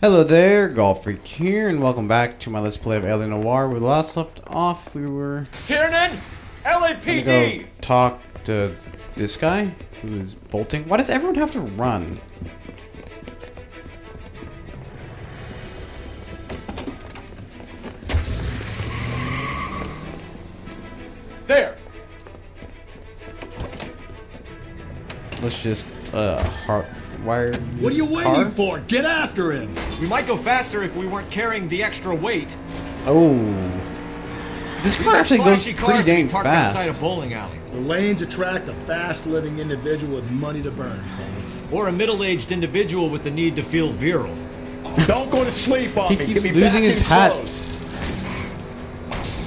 Hello there, Golf Freak here, and welcome back to my Let's Play of Alien Noire. Where we last left off, we were Tiernan, gonna LAPD. go talk to this guy who's bolting. Why does everyone have to run? There. Let's just hardwire. What are you waiting for? Get after him! We might go faster if we weren't carrying the extra weight. Oh, this car actually goes Flashy pretty cars dang parked outside a fast. bowling alley. The lanes attract a fast-living individual with money to burn, Cole. Or a middle-aged individual with the need to feel virile. Don't go to sleep on He me. keeps Give me losing back his in hat. clothes.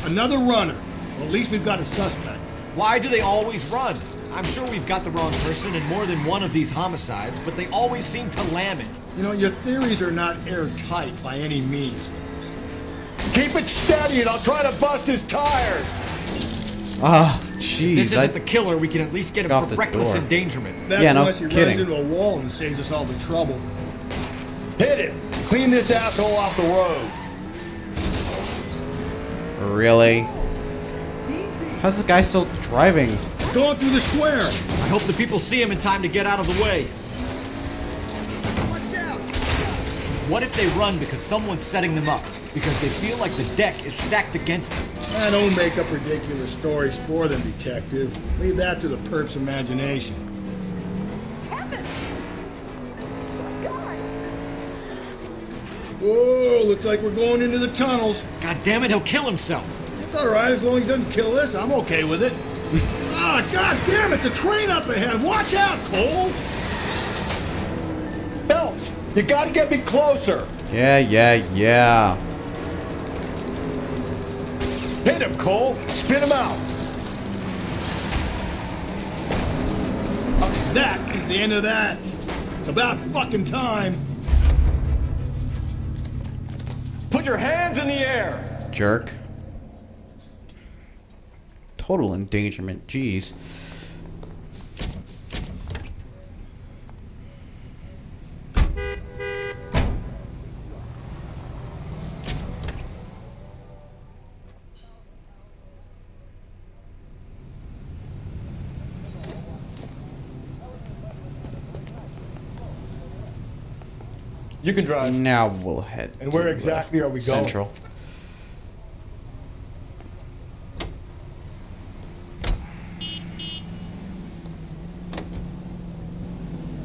Another runner. Well, at least we've got a suspect. Why do they always run? I'm sure we've got the wrong person in more than one of these homicides, but they always seem to lam it. You know, your theories are not airtight by any means. Keep it steady and I'll try to bust his tires. Ah, If this jeez. isn't the killer, we can at least get Off him the for reckless door. endangerment. That's Yeah, no unless he kidding. runs into a wall and saves us all the trouble. Hit him. Clean this asshole off the road. Really? How's this guy still driving? Going through the square. I hope the people see him in time to get out of the way. What if they run because someone's setting them up? Because they feel like the deck is stacked against them? Don't make up ridiculous stories for them, detective. Leave that to the perp's imagination. Whoa, looks like we're going into the tunnels. God damn it, he'll kill himself. It's all right, as long as he doesn't kill us, I'm okay with it. Ah, god damn it, the train up ahead. Watch out, Cole. Phelps, you gotta get me closer. Yeah. Hit him, Cole. Spin him out. That is the end of that. It's about fucking time. Put your hands in the air. Jerk. Total endangerment, jeez. You can drive. Now we'll head. And where to, exactly are we going? Central.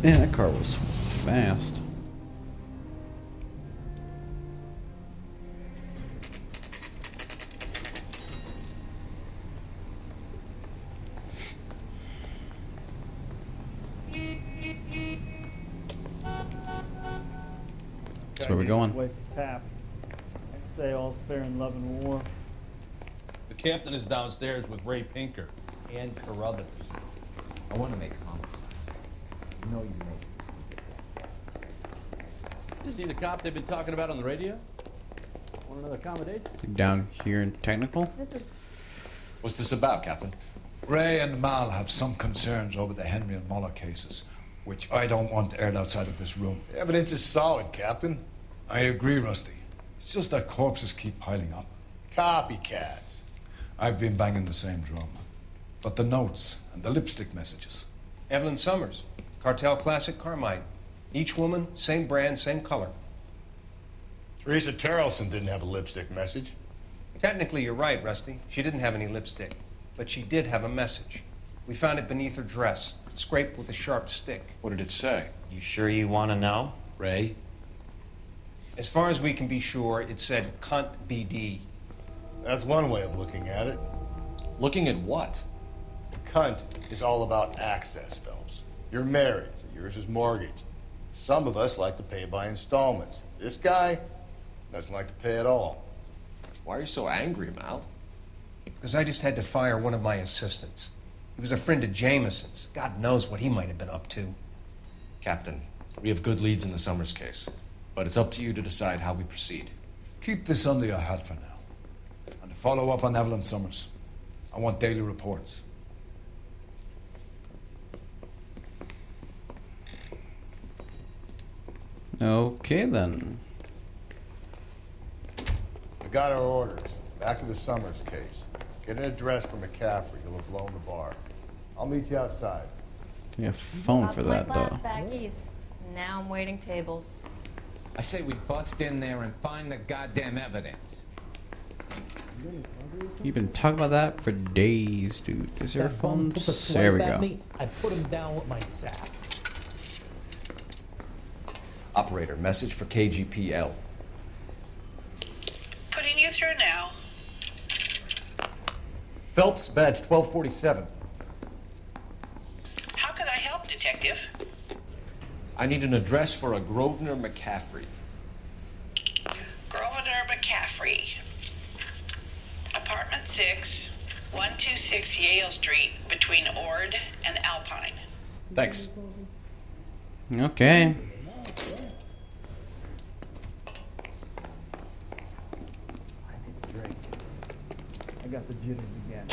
Man, that car was fast. That's where we're going. Wait for tap. I'd say all's fair in love and war. The captain is downstairs with Ray Pinker and Carruthers. I want to make homicide. You know you make. Isn't he the cop they've been talking about on the radio? Want another accommodation? Down here in technical. What's this about, Captain? Ray and Mal have some concerns over the Henry and Muller cases, which I don't want aired outside of this room. The evidence is solid, Captain. I agree, Rusty. It's just that corpses keep piling up. Copycats. I've been banging the same drum. But the notes and the lipstick messages. Evelyn Summers, Cartel Classic Carmine. Each woman, same brand, same color. Teresa Terrelson didn't have a lipstick message. Technically, you're right, Rusty. She didn't have any lipstick, but she did have a message. We found it beneath her dress, scraped with a sharp stick. What did it say? You sure you want to know? Ray? As far as we can be sure, it said cunt BD. That's one way of looking at it. Looking at what? Cunt is all about access, Phelps. You're married, so yours is mortgaged. Some of us like to pay by installments. This guy doesn't like to pay at all. Why are you so angry, Mal? Because I just had to fire one of my assistants. He was a friend of Jameson's. God knows what he might have been up to. Captain, we have good leads in the Summers case, but it's up to you to decide how we proceed. Keep this under your hat for now. And to follow up on Evelyn Summers, I want daily reports. Okay then. got our orders. Back to the Summers case. Get an address for McCaffrey. He'll have blown the bar. I'll meet you outside. Yeah, phone for that though. Back east. Now I'm waiting tables. I say we bust in there and find the goddamn evidence. You've been talking about that for days, dude. Is there a phone? There we go. I put him down with my sack. Operator, message for KGPL. Putting you through now. Phelps, badge 1247. How can I help, Detective? I need an address for a Grosvenor McCaffrey. Grosvenor McCaffrey. Apartment 6, 126 Yale Street, between Ord and Alpine. Thanks. Okay. I got the jitters again.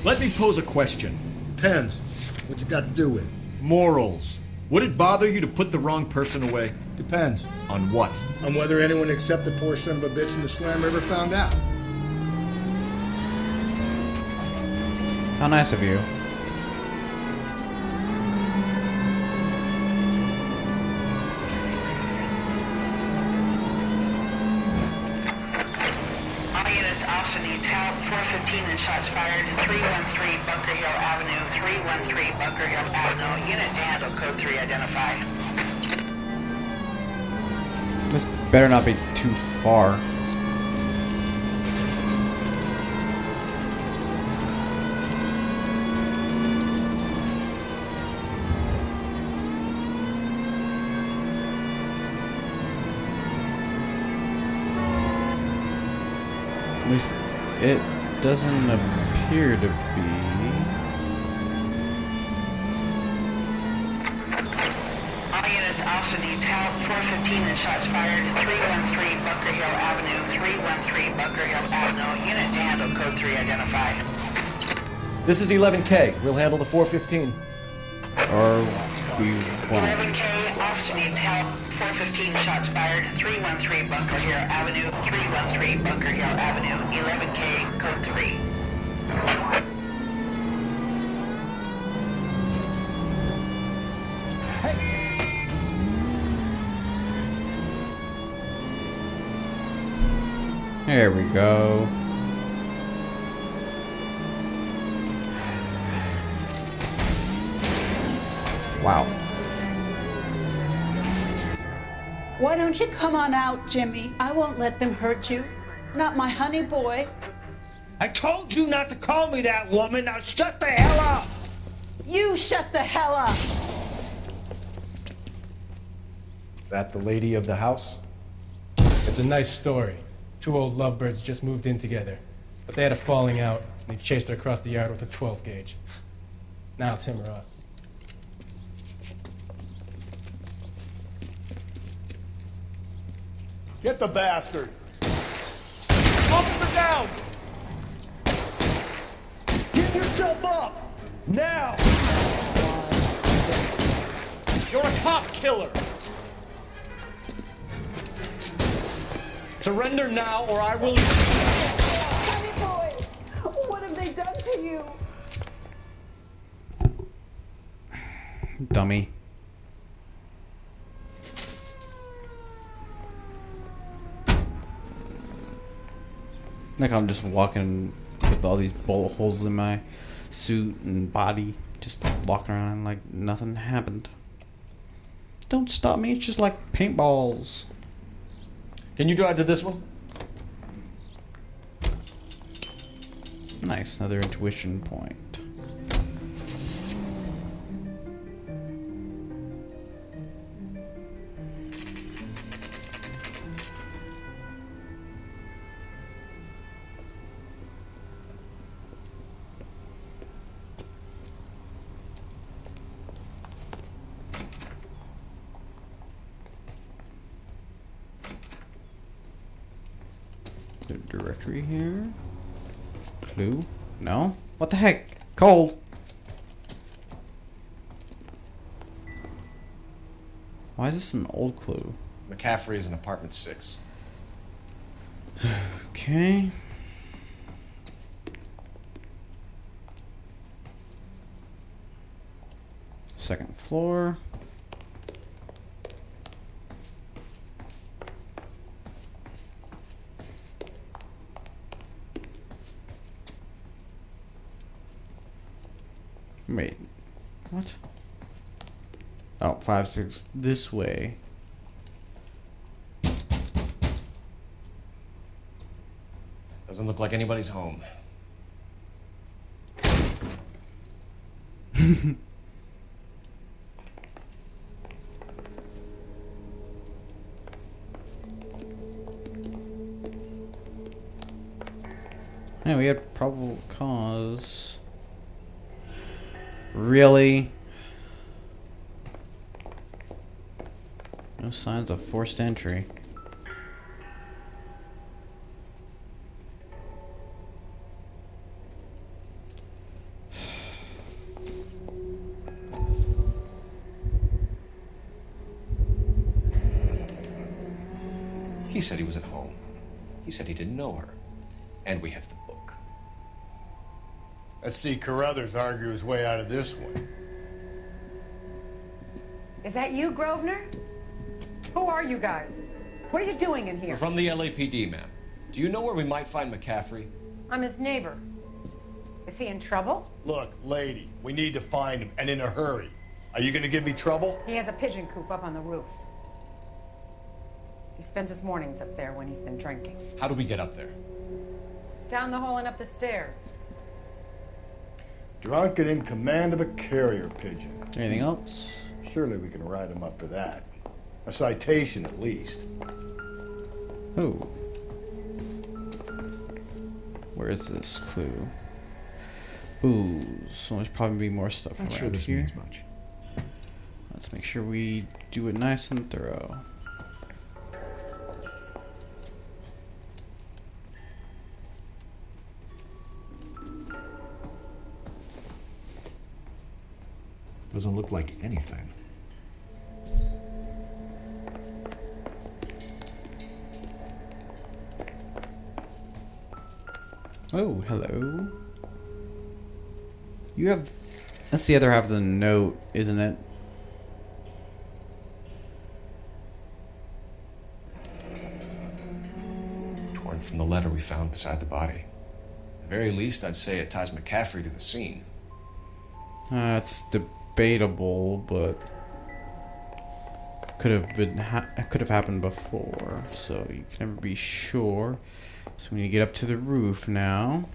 Let me pose a question. Depends. What you got to do with it? Morals. Would it bother you to put the wrong person away? Depends. On what? On whether anyone except the poor son of a bitch in the Slam River found out. How nice of you. All units also needs help. 415 and shots fired. 313 Bunker Hill Avenue. 313 Bunker Hill Avenue. Unit to handle code 3 identified. This better not be too far. At least it doesn't appear to be. All units also needs help. 415 and shots fired. 313 Bunker Hill Avenue. 313 Bunker Hill Avenue. Unit to handle code 3 identified. This is 11K. We'll handle the 415. Or we won't. 11K officer needs help. 415 shots fired. 313 Bunker Hill Avenue. 313 Bunker Hill Avenue. 11K code 3. There we go. Wow. Why don't you come on out, Jimmy? I won't let them hurt you. Not my honey boy. I told you not to call me that, woman. Now shut the hell up. You shut the hell up. That the lady of the house? It's a nice story. Two old lovebirds just moved in together, but they had a falling out, and he chased her across the yard with a 12 gauge. Now it's him or us. Get the bastard! Officer down! Give yourself up! Now! You're a cop killer! Surrender now, or I will... Honey boy, what have they done to you? Dummy. Like I'm just walking with all these bullet holes in my suit and body, just walking around like nothing happened. Don't stop me, it's just like paintballs. Can you drive to this one? Nice, another intuition point. Directory here. Clue? No? What the heck? Cold. Why is this an old clue? McCaffrey is in apartment 6. Okay. Second floor. Wait, what? Oh, 5, 6 this way. Doesn't look like anybody's home. Yeah, we had probable cause. Really? No signs of forced entry. He said he was at home. He said he didn't know her. And we have the book. Let's see Carruthers argue his way out of this one. Is that you, Grosvenor? Who are you guys? What are you doing in here? We're from the LAPD, ma'am. Do you know where we might find McCaffrey? I'm his neighbor. Is he in trouble? Look, lady, we need to find him, and in a hurry. Are you gonna give me trouble? He has a pigeon coop up on the roof. He spends his mornings up there when he's been drinking. How do we get up there? Down the hall and up the stairs. Drunk and in command of a carrier pigeon. Anything else? Surely we can write him up for that. A citation, at least. Oh. Where is this clue? Booze. So there's probably be more stuff Not around sure this here. means much. Let's make sure we do it nice and thorough. Doesn't look like anything. Oh, hello. You have... That's the other half of the note, isn't it? Torn from the letter we found beside the body. At the very least, I'd say it ties McCaffrey to the scene. It's debatable, but could have been could have happened before, so you can never be sure. So we need to get up to the roof now.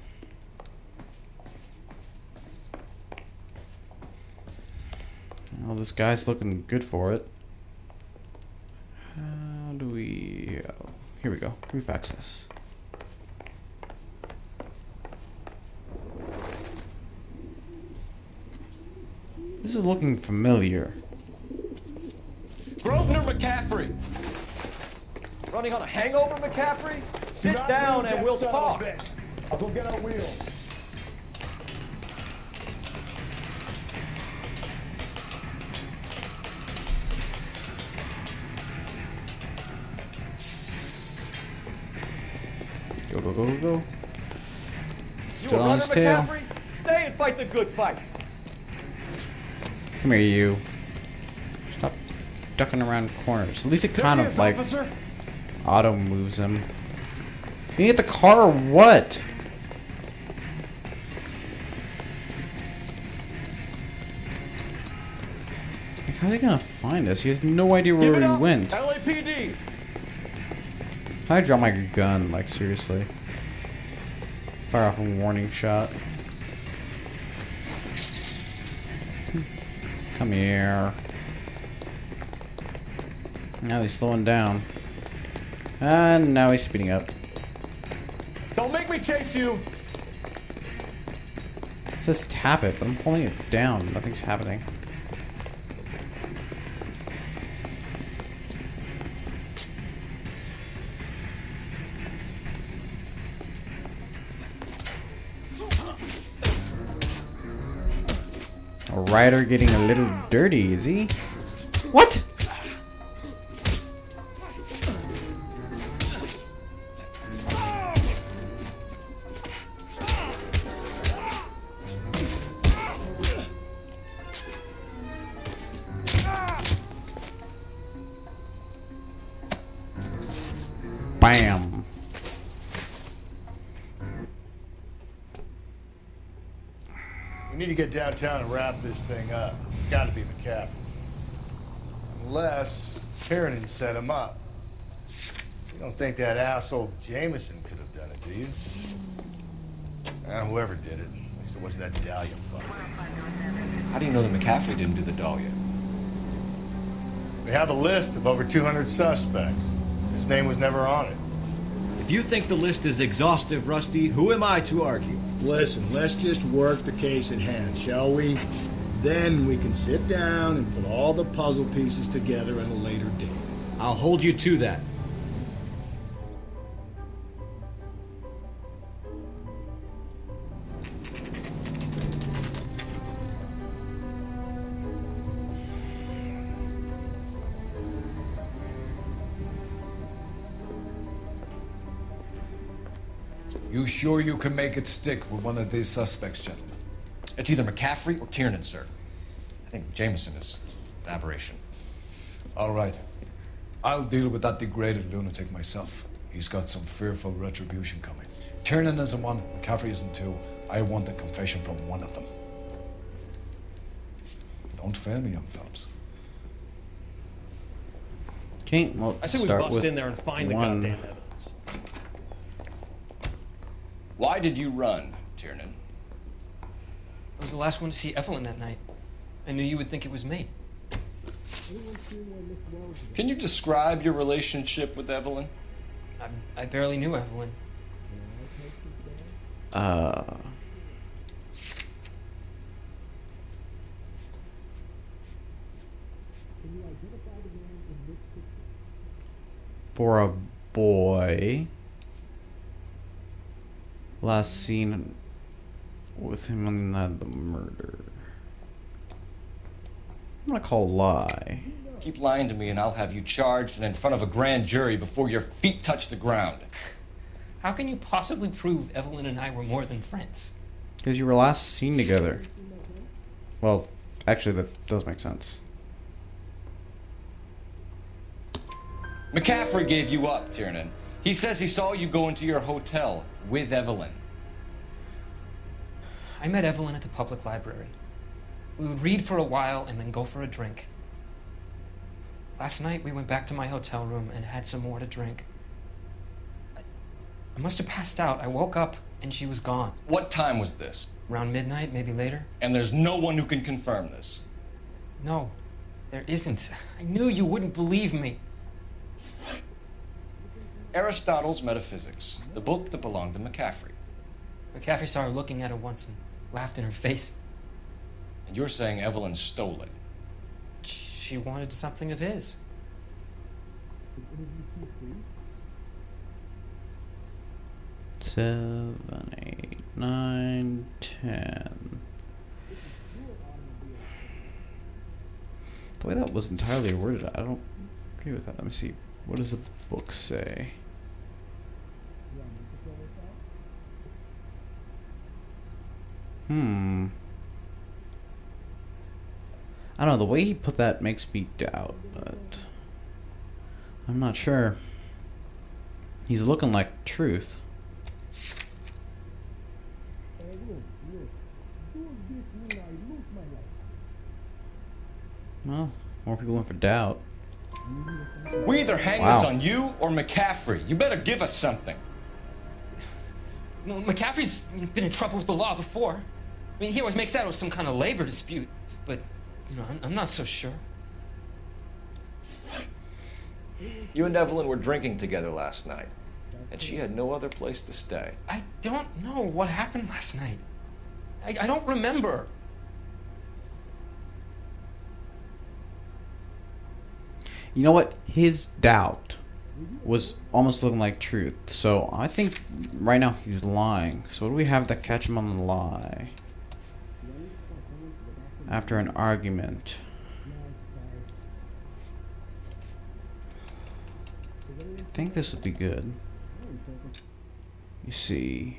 Well, this guy's looking good for it. How do we... Oh, here we go. Roof access. This is looking familiar. Grosvenor McCaffrey! Running on a hangover, McCaffrey? Sit down and we'll talk. I'll go get our wheels. Go, go, go, go, go. You Still a on runner, his tail. McCaffrey? Stay and fight the good fight. Come here, you. Stop ducking around corners. At least it kind of like auto moves him. You need the car or what? Like, how's he gonna find us? He has no idea where we went. LAPD! How'd I drop my gun? Like, seriously. Fire off a warning shot. Come here. Now he's slowing down. And now he's speeding up. Don't make me chase you! It says tap it, but I'm pulling it down. Nothing's happening. A rider getting a little dirty, is he? What? Bam. We need to get downtown and wrap this thing up. It's gotta be McCaffrey. Unless Tiernan set him up. You don't think that asshole Jameson could have done it, do you? Whoever did it. At least it wasn't that Dahlia fucker. How do you know that McCaffrey didn't do the Dahlia? We have a list of over 200 suspects. His name was never on it. If you think the list is exhaustive, Rusty, who am I to argue? Listen, let's just work the case at hand, shall we? Then we can sit down and put all the puzzle pieces together at a later date. I'll hold you to that. You sure you can make it stick with one of these suspects, gentlemen? It's either McCaffrey or Tiernan, sir. I think Jameson is an aberration. All right. I'll deal with that degraded lunatic myself. He's got some fearful retribution coming. Tiernan isn't one, McCaffrey isn't two. I want a confession from one of them. Don't fail me, young fellas. Okay, well, I say we start bust with in there and find the one. goddamn evidence. Why did you run, Tiernan? I was the last one to see Evelyn that night. I knew you would think it was me. Can you describe your relationship with Evelyn? I barely knew Evelyn. For a boy. Last seen with him on the murder. I'm gonna call lie. Keep lying to me and I'll have you charged and in front of a grand jury before your feet touch the ground. How can you possibly prove Evelyn and I were more than friends? Because you were last seen together. Well, actually, that does make sense. McCaffrey gave you up, Tiernan. He says he saw you go into your hotel with Evelyn. I met Evelyn at the public library. We would read for a while and then go for a drink. Last night, we went back to my hotel room and had some more to drink. I must have passed out. I woke up and she was gone. What time was this? Around midnight, maybe later. And there's no one who can confirm this? No, there isn't. I knew you wouldn't believe me. Aristotle's Metaphysics, the book that belonged to McCaffrey. McCaffrey saw her looking at it once and laughed in her face. And you're saying Evelyn stole it? She wanted something of his. 7, 8, 9, 10. The way that was entirely worded, I don't agree with that. Let me see. What does the book say? I don't know, the way he put that makes me doubt, but I'm not sure. He's looking like truth. Well, more people went for doubt. We either hang this on you or McCaffrey. You better give us something. Well, McCaffrey's been in trouble with the law before. I mean, he always makes out it was some kind of labor dispute, but, you know, I'm not so sure. You and Evelyn were drinking together last night, and she had no other place to stay. I don't know what happened last night. I don't remember. You know what? His doubt was almost looking like truth. So I think right now he's lying. So what do we have to catch him on the lie? After an argument. I think this would be good. You see.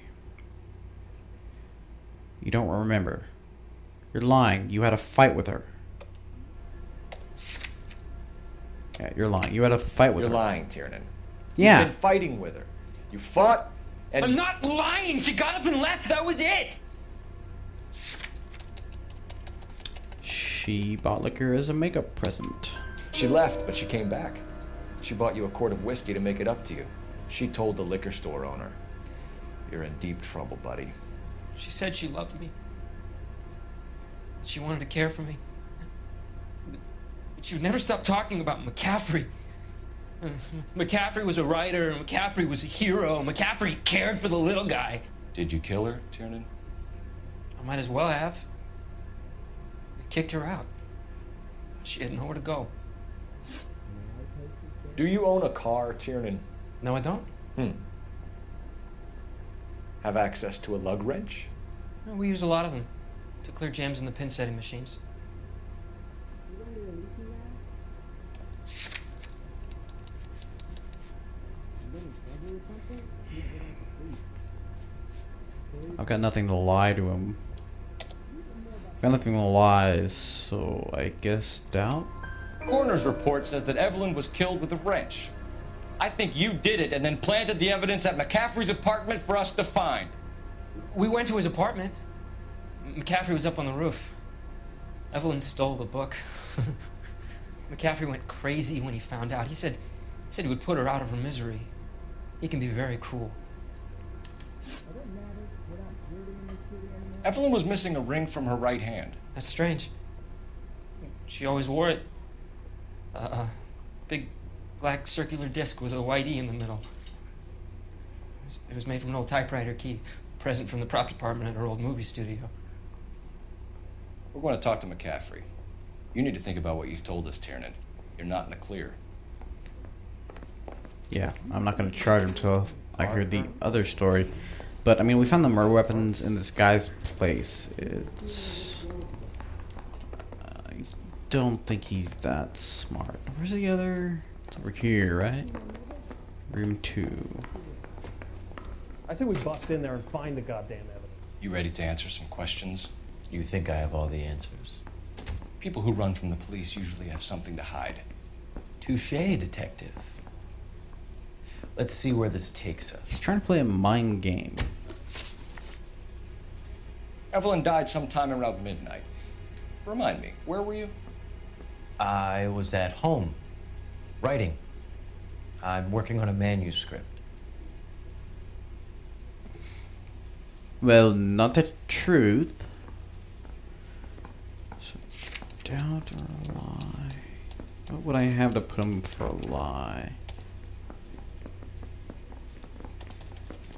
You don't remember. You're lying. You had a fight with her. Yeah, you're lying. You had a fight with her. You're lying, Tiernan. Yeah. You've been fighting with her. You fought, and... I'm not lying! She got up and left, that was it! She bought liquor as a makeup present. She left, but she came back. She bought you a quart of whiskey to make it up to you. She told the liquor store owner. You're in deep trouble, buddy. She said she loved me. She wanted to care for me. But she would never stop talking about McCaffrey. McCaffrey was a writer, and McCaffrey was a hero. McCaffrey cared for the little guy. Did you kill her, Tiernan? I might as well have. I kicked her out. She had nowhere to go. Do you own a car, Tiernan? No, I don't. Have access to a lug wrench? We use a lot of them to clear jams in the pin setting machines. I've got nothing to lie to him. I've got nothing to lie, so I guess doubt? Coroner's report says that Evelyn was killed with a wrench. I think you did it and then planted the evidence at McCaffrey's apartment for us to find. We went to his apartment. McCaffrey was up on the roof. Evelyn stole the book. McCaffrey went crazy when he found out. He said he would put her out of her misery. He can be very cruel. Evelyn was missing a ring from her right hand. That's strange. She always wore it. Big black circular disc with a white E in the middle. It was made from an old typewriter key, present from the prop department at her old movie studio. We're going to talk to McCaffrey. You need to think about what you've told us, Tiernan. You're not in the clear. Yeah, I'm not going to charge him till I hear the other story. But, I mean, we found the murder weapons in this guy's place. It's... I don't think he's that smart. Where's the other... It's over here, right? Room 2. I say we bust in there and find the goddamn evidence. You ready to answer some questions? You think I have all the answers? People who run from the police usually have something to hide. Touché, detective. Let's see where this takes us. He's trying to play a mind game. Evelyn died sometime around midnight. Remind me, where were you? I was at home, writing. I'm working on a manuscript. Well, not the truth. So, doubt or a lie? What would I have to put him for a lie?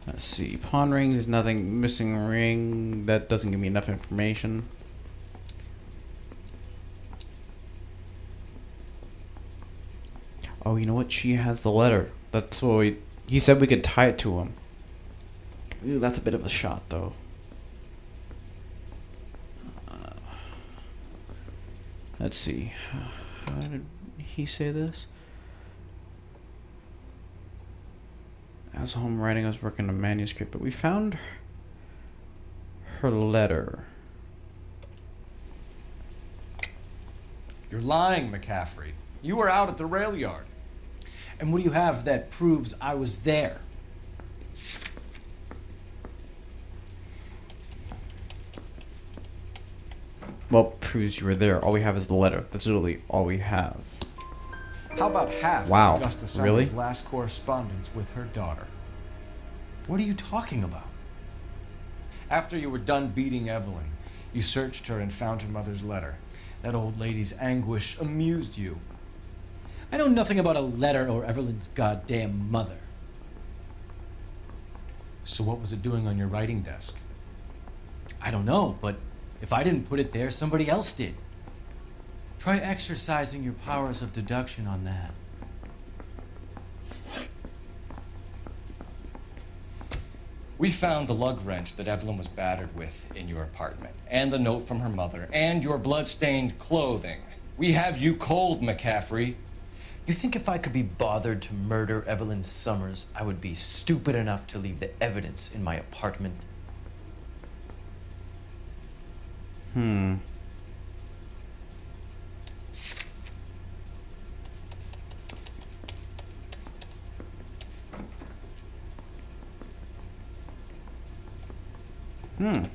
Let's see. Pawn rings is nothing. Missing ring. That doesn't give me enough information. Oh, you know what? She has the letter. That's what he said we could tie it to him. Ooh, that's a bit of a shot, though. Let's see. How did he say this? I was home writing, I was working on a manuscript, but we found her letter. You're lying, McCaffrey. You were out at the rail yard. And what do you have that proves I was there? Well, proves you were there. All we have is the letter. That's literally all we have. How about half Wow, of Augusta Summers' really? last correspondence with her daughter? What are you talking about? After you were done beating Evelyn, you searched her and found her mother's letter. That old lady's anguish amused you. I know nothing about a letter or Evelyn's goddamn mother. So what was it doing on your writing desk? I don't know, but if I didn't put it there, somebody else did. Try exercising your powers of deduction on that. We found the lug wrench that Evelyn was battered with in your apartment, and the note from her mother, and your blood-stained clothing. We have you cold, McCaffrey. You think if I could be bothered to murder Evelyn Summers, I would be stupid enough to leave the evidence in my apartment? That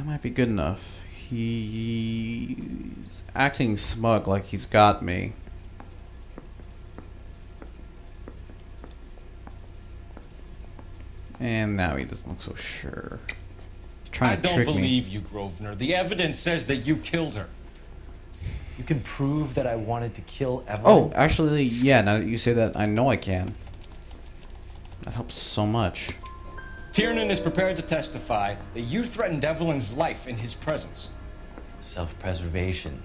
might be good enough. He's acting smug like he's got me. And now he doesn't look so sure. He's trying to I don't trick believe me. you, Grosvenor. The evidence says that you killed her. You can prove that I wanted to kill Evelyn? Oh, actually, yeah, now that you say that, I know I can. That helps so much. Tiernan is prepared to testify that you threatened Evelyn's life in his presence. Self-preservation.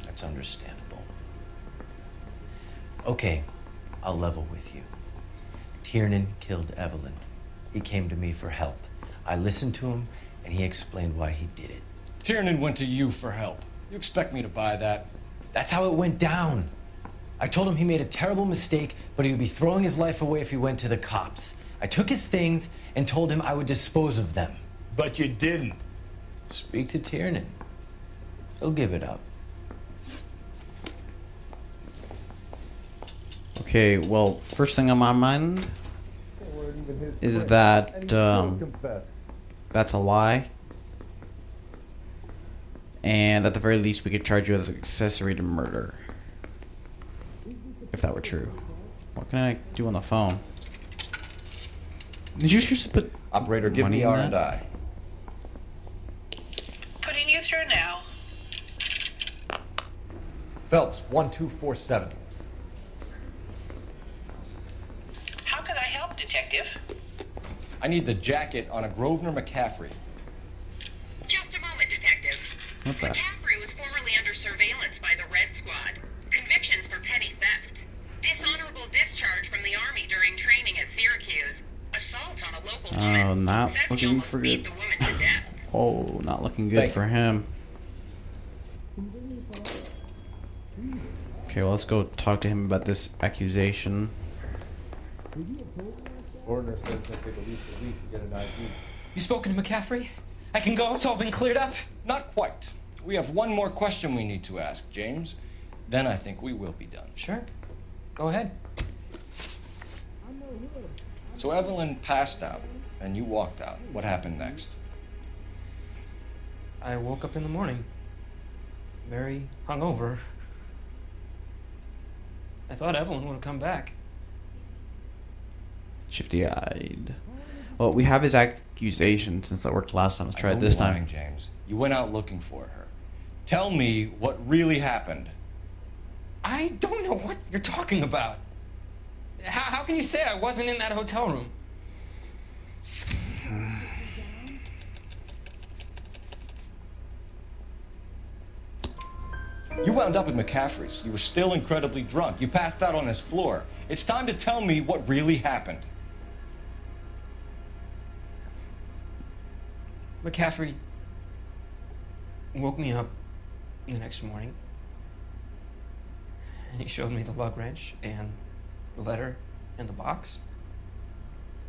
That's understandable. Okay, I'll level with you. Tiernan killed Evelyn. He came to me for help. I listened to him, and he explained why he did it. Tiernan went to you for help. You expect me to buy that? That's how it went down. I told him he made a terrible mistake, but he would be throwing his life away if he went to the cops. I took his things and told him I would dispose of them. But you didn't. Speak to Tiernan. He'll give it up. Okay, well, first thing on my mind is that that's a lie. And at the very least, we could charge you as accessory to murder. If that were true. What can I do on the phone? Did you just put Operator, give money me in R&I. that? Putting you through now. Phelps, 1247. How can I help, Detective? I need the jacket on a Grosvenor McCaffrey. Just a moment, Detective. What the? McCaffrey was formerly under surveillance by the Red Squad. Convictions for petty theft. Dishonorable discharge from the Army during training at Syracuse. Assault on a local woman. Oh, not Said he looking almost for beat good. the woman to death. Oh, not looking good Thank for him. Okay, well, let's go talk to him about this accusation. Ordner says it's going to take at least a week to get an ID. You spoken to McCaffrey? I can go? It's all been cleared up? Not quite. We have one more question we need to ask, James. Then I think we will be done. Sure. Go ahead. So Evelyn passed out, and you walked out. What happened next? I woke up in the morning. Very hungover. I thought Evelyn would have come back. Shifty-eyed. Well, we have his accusation since that worked last time. Let's try it this time. Lying, James. You went out looking for her. Tell me what really happened. I don't know what you're talking about. How can you say I wasn't in that hotel room? You wound up at McCaffrey's. You were still incredibly drunk. You passed out on his floor. It's time to tell me what really happened. McCaffrey woke me up the next morning, and he showed me the lug wrench and the letter and the box,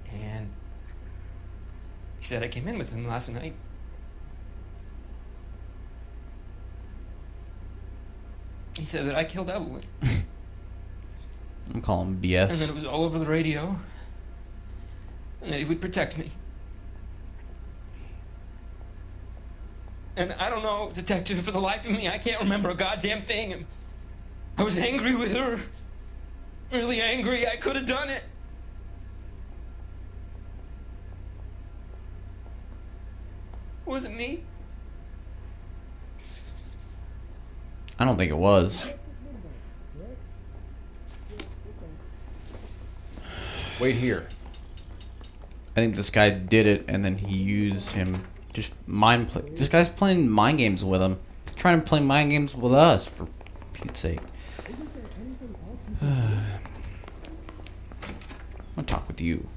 and he said I came in with him last night. He said that I killed Evelyn. I'm calling BS. And that it was all over the radio. And that he would protect me. And I don't know, Detective, for the life of me, I can't remember a goddamn thing. And I was angry with her. Really angry. I could have done it. Was it me? I don't think it was. Wait here. I think this guy did it, and then he used him. Just mind play. This guy's playing mind games with him. He's trying to play mind games with us, for Pete's sake. I'm gonna talk with you.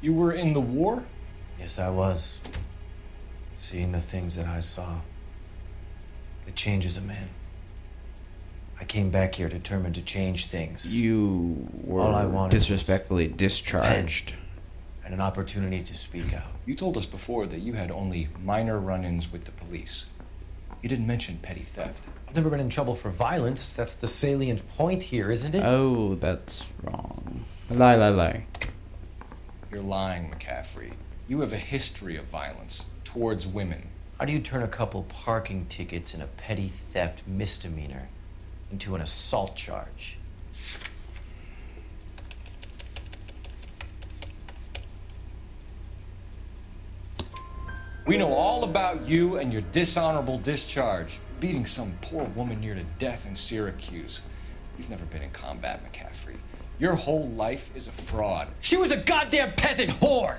You were in the war? Yes, I was. Seeing the things that I saw. It changes a man. I came back here determined to change things. You were All I wanted disrespectfully discharged. And an opportunity to speak out. You told us before that you had only minor run-ins with the police. You didn't mention petty theft. I've never been in trouble for violence. That's the salient point here, isn't it? Oh, that's wrong. Lie, lie, lie. You're lying, McCaffrey. You have a history of violence towards women. How do you turn a couple parking tickets and a petty theft misdemeanor into an assault charge? We know all about you and your dishonorable discharge, beating some poor woman near to death in Syracuse. You've never been in combat, McCaffrey. Your whole life is a fraud. She was a goddamn peasant whore.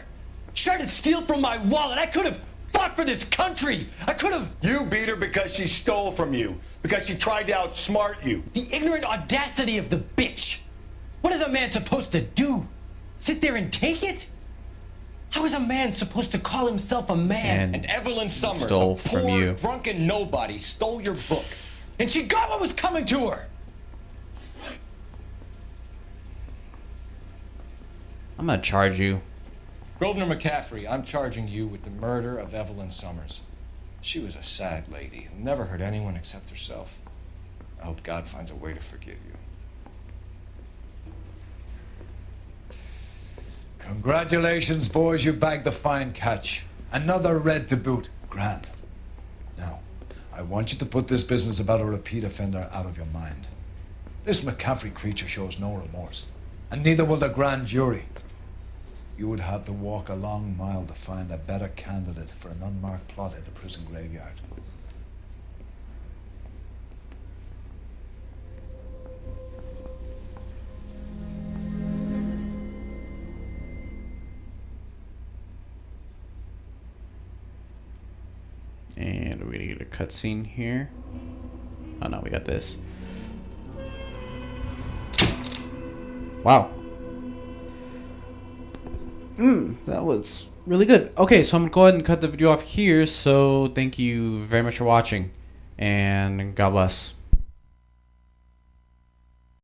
She tried to steal from my wallet. I could have fought for this country. I could have. You beat her because she stole from you, because she tried to outsmart you. The ignorant audacity of the bitch. What is a man supposed to do? Sit there and take it? How is a man supposed to call himself a man? And Evelyn Summers, stole a from poor, you. drunken nobody, stole your book. And she got what was coming to her. I'm gonna charge you. Grosvenor McCaffrey, I'm charging you with the murder of Evelyn Summers. She was a sad lady who never hurt anyone except herself. I hope God finds a way to forgive you. Congratulations, boys, you bagged the fine catch. Another red to boot. Grand. Now, I want you to put this business about a repeat offender out of your mind. This McCaffrey creature shows no remorse, and neither will the grand jury. You would have to walk a long mile to find a better candidate for an unmarked plot in the prison graveyard. And we're gonna get a cutscene here. Oh no, we got this. Wow. That was really good. Okay, so I'm gonna go ahead and cut the video off here. So thank you very much for watching, and God bless.